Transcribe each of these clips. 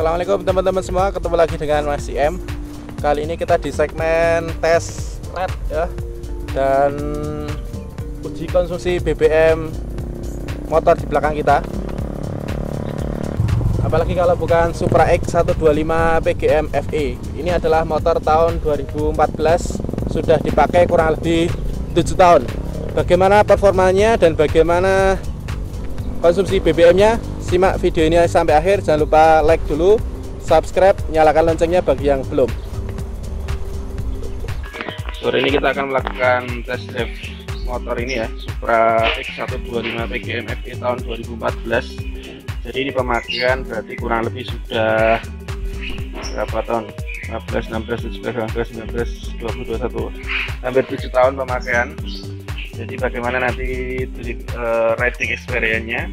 Assalamualaikum teman-teman semua, ketemu lagi dengan Mas IM. Kali ini kita di segmen tes red ya, dan uji konsumsi BBM motor di belakang kita. Apalagi kalau bukan Supra X 125 PGM FE. Ini adalah motor tahun 2014, sudah dipakai kurang lebih 7 tahun. Bagaimana performanya dan bagaimana konsumsi BBM-nya? Simak video ini sampai akhir. Jangan lupa like dulu, subscribe, nyalakan loncengnya bagi yang belum. Sore ini kita akan melakukan test drive motor ini ya, Supra X 125 PGM FE tahun 2014. Jadi ini pemakaian berarti kurang lebih sudah berapa tahun? 15, 16, 17, 18, 19, 20, 21, hampir 7 tahun pemakaian. Jadi bagaimana nanti riding experience-nya,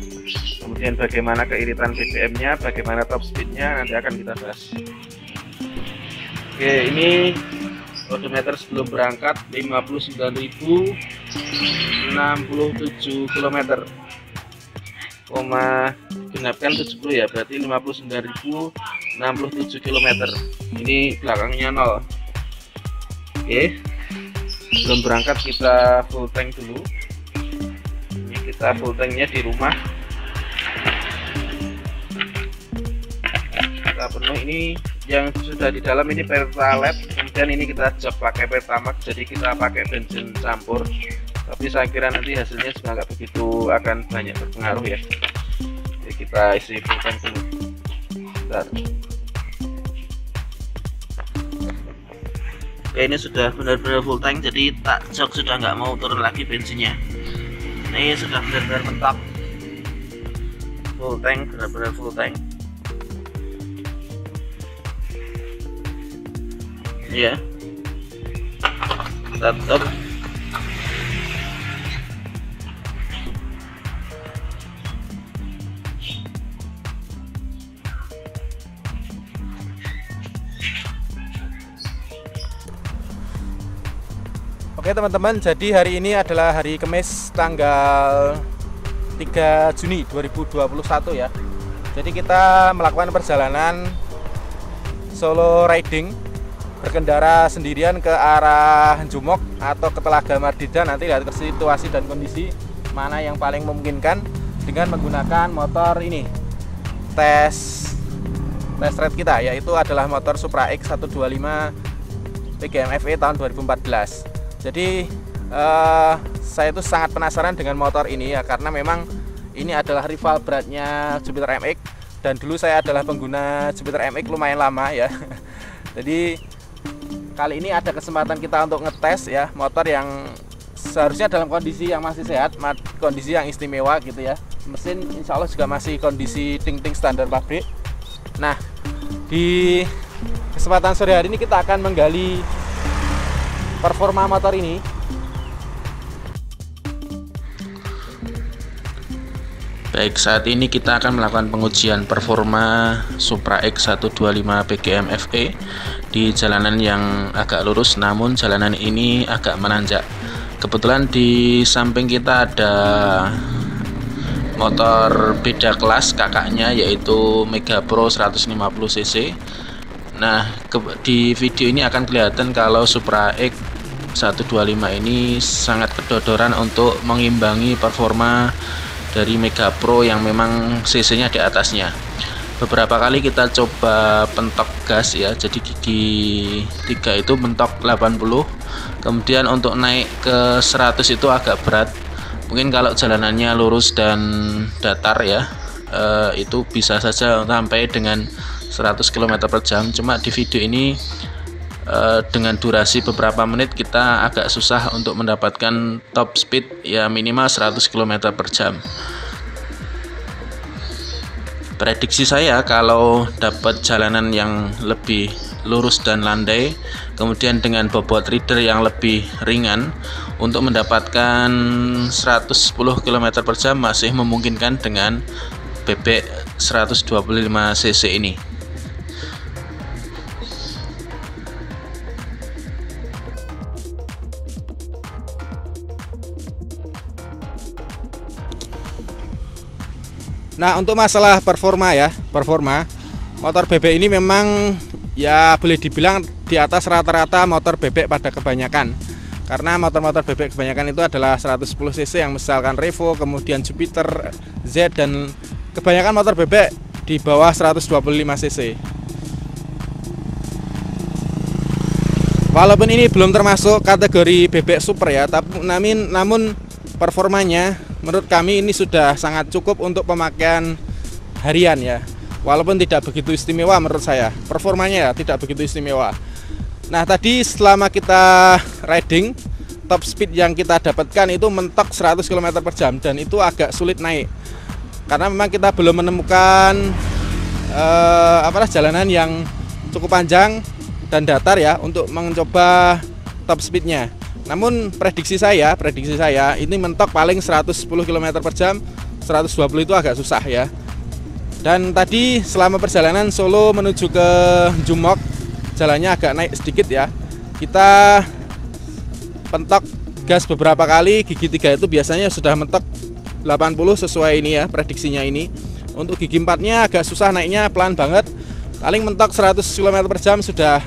kemudian bagaimana keiritan BBM-nya, bagaimana top speed-nya, nanti akan kita bahas. Oke, ini odometer sebelum berangkat 59.067 km, genapkan 70 ya, berarti 59.067 km. Ini belakangnya 0. Oke, sebelum berangkat kita full tank dulu. Ini kita full tanknya di rumah, kita penuh. Ini yang sudah di dalam ini Pertalite, kemudian ini kita jok pakai Pertamax, jadi kita pakai bensin campur, tapi saya kira nanti hasilnya juga nggak begitu akan banyak berpengaruh ya. Jadi kita isi full tank dulu. Bentar. Oke, ini sudah benar-benar full tank, jadi tak jok sudah nggak mau turun lagi bensinnya. Ini sudah benar-benar mentok, full tank, benar-benar full tank. Ya, kita stop. Oke teman-teman, jadi hari ini adalah hari Kamis tanggal 3 Juni 2021 ya. Jadi kita melakukan perjalanan solo riding, berkendara sendirian ke arah Jumok atau ke Telaga Mardida. Nanti lihat situasi dan kondisi mana yang paling memungkinkan dengan menggunakan motor ini. Tes ride kita yaitu adalah motor Supra X 125 PGM FE tahun 2014. Jadi saya itu sangat penasaran dengan motor ini ya, karena memang ini adalah rival beratnya Jupiter MX, dan dulu saya adalah pengguna Jupiter MX lumayan lama ya. Jadi kali ini ada kesempatan kita untuk ngetes ya motor yang seharusnya dalam kondisi yang masih sehat, kondisi yang istimewa gitu ya. Mesin insya Allah juga masih kondisi ting-ting standar pabrik. Nah, di kesempatan sore hari ini kita akan menggali performa motor ini. Baik, saat ini kita akan melakukan pengujian performa Supra X 125 PGM FE di jalanan yang agak lurus, namun jalanan ini agak menanjak. Kebetulan di samping kita ada motor beda kelas kakaknya, yaitu Mega Pro 150 cc. Nah, di video ini akan kelihatan kalau Supra X 125 ini sangat kedodoran untuk mengimbangi performa dari Mega Pro yang memang cc-nya di atasnya. Beberapa kali kita coba pentok gas ya, jadi gigi 3 itu mentok 80, kemudian untuk naik ke 100 itu agak berat. Mungkin kalau jalanannya lurus dan datar ya, itu bisa saja sampai dengan 100 km per jam. Cuma di video ini dengan durasi beberapa menit kita agak susah untuk mendapatkan top speed ya, minimal 100 km per jam. Prediksi saya kalau dapat jalanan yang lebih lurus dan landai, kemudian dengan bobot rider yang lebih ringan, untuk mendapatkan 110 km per jam masih memungkinkan dengan bebek 125 cc ini. Nah, untuk masalah performa ya, motor bebek ini memang ya boleh dibilang di atas rata-rata motor bebek pada kebanyakan. Karena motor-motor bebek kebanyakan itu adalah 110 cc yang misalkan Revo, kemudian Jupiter, Z, dan kebanyakan motor bebek di bawah 125 cc. Walaupun ini belum termasuk kategori bebek super ya, tapi namun performanya menurut kami ini sudah sangat cukup untuk pemakaian harian ya. Walaupun tidak begitu istimewa menurut saya, performanya ya tidak begitu istimewa. Nah tadi selama kita riding, top speed yang kita dapatkan itu mentok 100 km per jam, dan itu agak sulit naik karena memang kita belum menemukan jalanan yang cukup panjang dan datar ya untuk mencoba top speednya. Namun prediksi saya ini mentok paling 110 km per jam, 120 itu agak susah ya. Dan tadi selama perjalanan Solo menuju ke Jumok, jalannya agak naik sedikit ya. Kita pentok gas beberapa kali, gigi 3 itu biasanya sudah mentok 80 sesuai ini ya prediksinya ini. Untuk gigi 4-nya agak susah naiknya, pelan banget. Paling mentok 100 km per jam sudah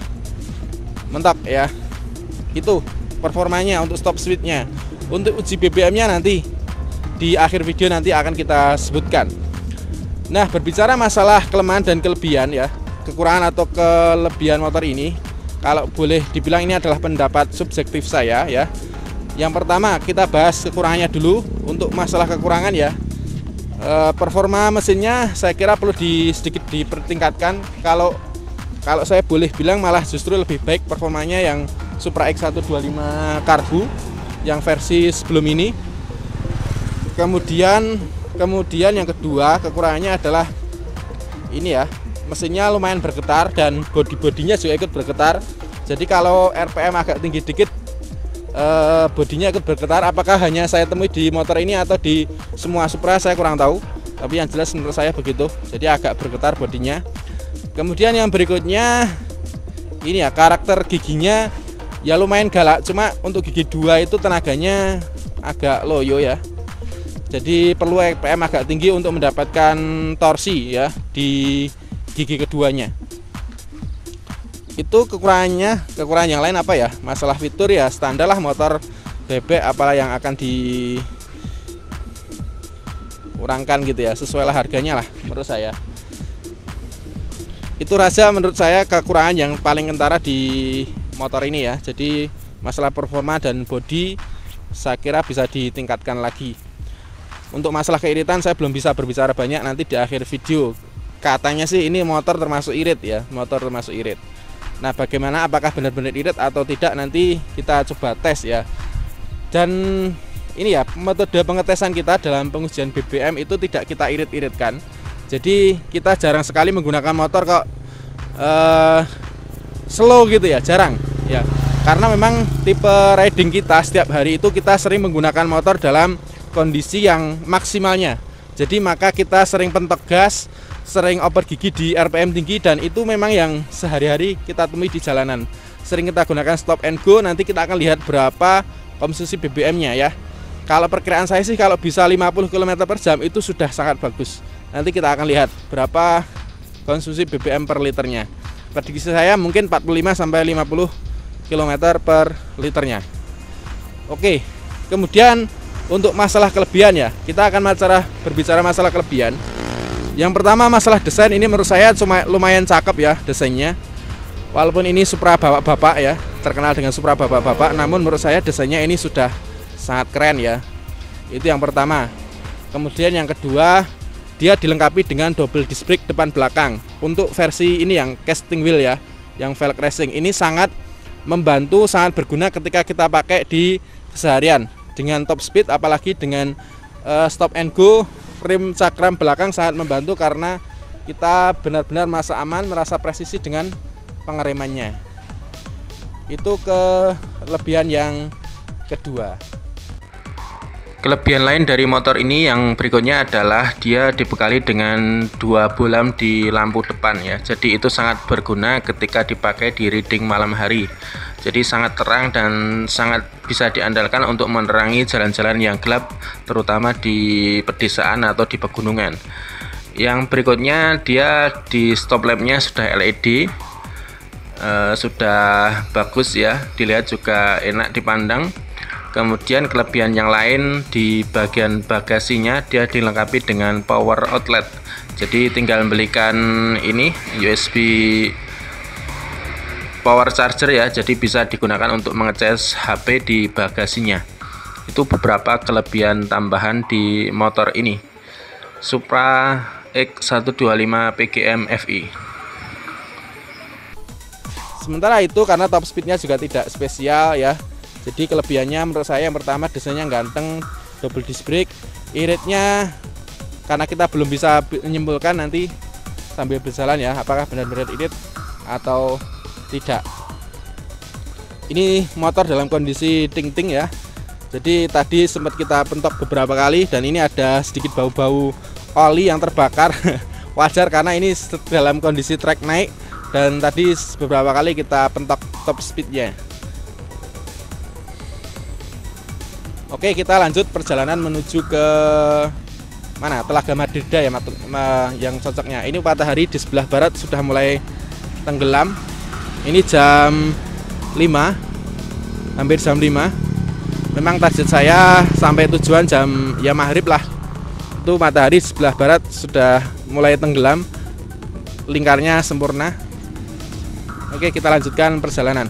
mentok ya. Itu performanya untuk stop speednya. Untuk uji BBM-nya nanti di akhir video nanti akan kita sebutkan. Nah, berbicara masalah kelemahan dan kelebihan ya, kekurangan atau kelebihan motor ini, kalau boleh dibilang ini adalah pendapat subjektif saya ya. Yang pertama kita bahas kekurangannya dulu. Untuk masalah kekurangan ya, performa mesinnya saya kira perlu sedikit dipertingkatkan. Kalau saya boleh bilang malah justru lebih baik performanya yang Supra X 125 Karbu yang versi sebelum ini. Kemudian yang kedua kekurangannya adalah ini ya, mesinnya lumayan bergetar dan bodinya juga ikut bergetar. Jadi kalau RPM agak tinggi dikit, bodinya ikut bergetar. Apakah hanya saya temui di motor ini atau di semua Supra saya kurang tahu, tapi yang jelas menurut saya begitu. Jadi agak bergetar bodinya. Kemudian yang berikutnya ini ya, karakter giginya ya lumayan galak, cuma untuk gigi 2 itu tenaganya agak loyo ya. Jadi perlu RPM agak tinggi untuk mendapatkan torsi ya di gigi keduanya. Itu kekurangan yang lain apa ya? Masalah fitur ya standar lah motor bebek, apalah yang akan dikurangkan gitu ya, sesuai lah harganya lah menurut saya. Itu rasa menurut saya kekurangan yang paling kentara di motor ini ya. Jadi masalah performa dan bodi saya kira bisa ditingkatkan lagi. Untuk masalah keiritan saya belum bisa berbicara banyak, nanti di akhir video. Katanya sih ini motor termasuk irit ya, motor termasuk irit. Nah bagaimana, apakah benar-benar irit atau tidak, nanti kita coba tes ya. Dan ini ya, metode pengetesan kita dalam pengujian BBM itu tidak kita irit-iritkan. Jadi kita jarang sekali menggunakan motor kok slow gitu ya, jarang ya. Karena memang tipe riding kita setiap hari itu kita sering menggunakan motor dalam kondisi yang maksimalnya. Jadi maka kita sering pentok gas, sering oper gigi di RPM tinggi, dan itu memang yang sehari-hari kita temui di jalanan. Sering kita gunakan stop and go, nanti kita akan lihat berapa konsumsi BBM-nya ya. Kalau perkiraan saya sih kalau bisa 50 km per jam itu sudah sangat bagus. Nanti kita akan lihat berapa konsumsi BBM per liternya. Prediksi saya mungkin 45 sampai 50 km per liternya. Oke, kemudian untuk masalah kelebihan ya, kita akan berbicara masalah kelebihan. Yang pertama masalah desain, ini menurut saya cuma lumayan cakep ya desainnya. Walaupun ini Supra bapak-bapak ya, terkenal dengan Supra bapak-bapak, namun menurut saya desainnya ini sudah sangat keren ya. Itu yang pertama. Kemudian yang kedua, dia dilengkapi dengan double disc brake depan belakang. Untuk versi ini yang casting wheel ya, yang velg racing, ini sangat membantu, sangat berguna ketika kita pakai di keseharian. Dengan top speed, apalagi dengan stop and go, rem cakram belakang sangat membantu karena kita benar-benar merasa aman, merasa presisi dengan pengeremannya. Itu kelebihan yang kedua. Kelebihan lain dari motor ini yang berikutnya adalah dia dibekali dengan 2 bolam di lampu depan ya. Jadi itu sangat berguna ketika dipakai di riding malam hari. Jadi sangat terang dan sangat bisa diandalkan untuk menerangi jalan-jalan yang gelap, terutama di pedesaan atau di pegunungan. Yang berikutnya, dia di stop lampnya sudah LED, sudah bagus ya, dilihat juga enak dipandang. Kemudian kelebihan yang lain, di bagian bagasinya dia dilengkapi dengan power outlet. Jadi tinggal belikan ini USB power charger ya, jadi bisa digunakan untuk mengecas HP di bagasinya. Itu beberapa kelebihan tambahan di motor ini, Supra X125 PGM FI. Sementara itu karena top speednya juga tidak spesial ya, jadi kelebihannya menurut saya yang pertama desainnya ganteng, double disc brake, iritnya karena kita belum bisa menyimpulkan nanti sambil berjalan ya apakah benar-benar irit atau tidak. Ini motor dalam kondisi ting-ting ya, jadi tadi sempat kita pentok beberapa kali dan ini ada sedikit bau-bau oli yang terbakar. Wajar karena ini dalam kondisi trek naik dan tadi beberapa kali kita pentok top speednya. Oke, kita lanjut perjalanan menuju ke mana? Telaga Madeda ya, yang cocoknya. Ini matahari di sebelah barat sudah mulai tenggelam. Ini jam 5, hampir jam 5. Memang target saya sampai tujuan jam ya maghrib lah. Itu matahari di sebelah barat sudah mulai tenggelam, lingkarnya sempurna. Oke, kita lanjutkan perjalanan.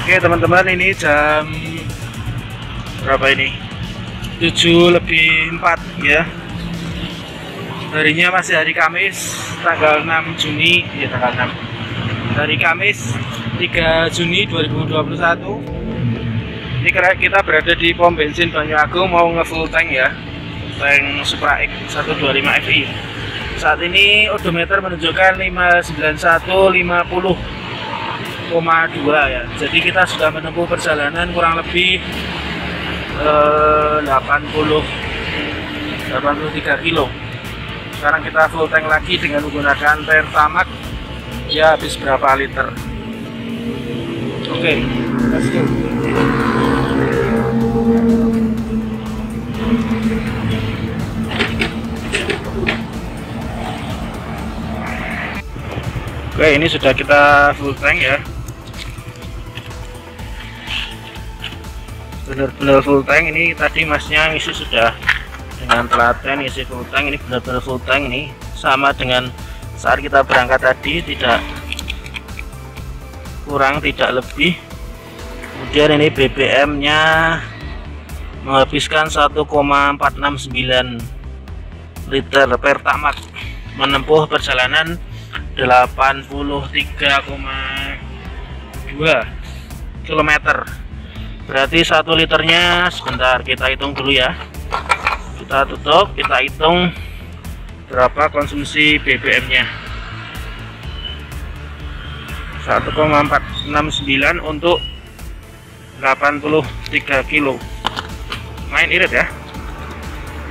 Oke teman-teman, ini jam berapa ini? 7:04 ya. Harinya masih hari Kamis, tanggal 6 Juni ya, tanggal 6. Hari Kamis 3 Juni 2021. Ini kita berada di pom bensin Banyuagung, mau nge-full tank ya, tank Supra X125 FI. Saat ini odometer menunjukkan 59150,2 ya. Jadi kita sudah menempuh perjalanan kurang lebih 83 kilo. Sekarang kita full tank lagi dengan menggunakan Pertamax. Ya habis berapa liter? Oke, let's go. Oke, ini sudah kita full tank ya. benar-benar full tank. Ini tadi masnya ngisi sudah dengan telaten, isi full tank. Ini benar-benar full tank, ini sama dengan saat kita berangkat tadi, tidak kurang tidak lebih. Kemudian ini BBM nya menghabiskan 1,469 liter Pertamax, menempuh perjalanan 83,2 km. Berarti 1 liternya, sebentar kita hitung dulu ya, kita tutup, kita hitung berapa konsumsi BBM nya. 1,469 untuk 83 kilo. Main irit ya,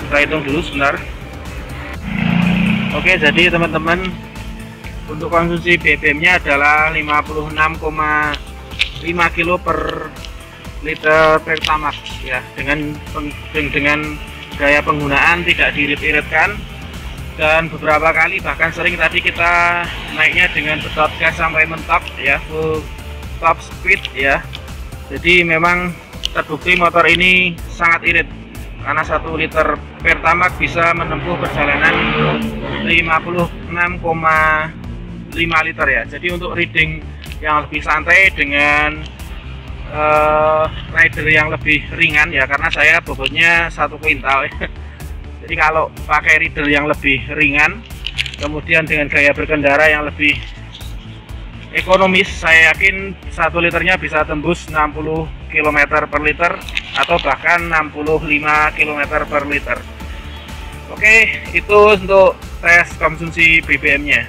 kita hitung dulu sebentar. Oke, jadi teman-teman, untuk konsumsi BBM nya adalah 56,5 kilo per liter Pertamax ya, dengan gaya penggunaan tidak diirit-iritkan, dan beberapa kali bahkan sering tadi kita naiknya dengan pedot gas sampai mentok ya, full top speed ya. Jadi memang terbukti motor ini sangat irit, karena 1 liter Pertamax bisa menempuh perjalanan 56,5 liter ya. Jadi untuk riding yang lebih santai dengan rider yang lebih ringan ya, karena saya bobotnya 1 kuintal ya. Jadi kalau pakai rider yang lebih ringan, kemudian dengan gaya berkendara yang lebih ekonomis, saya yakin 1 liternya bisa tembus 60 km per liter atau bahkan 65 km per liter. Oke, itu untuk tes konsumsi BBM nya.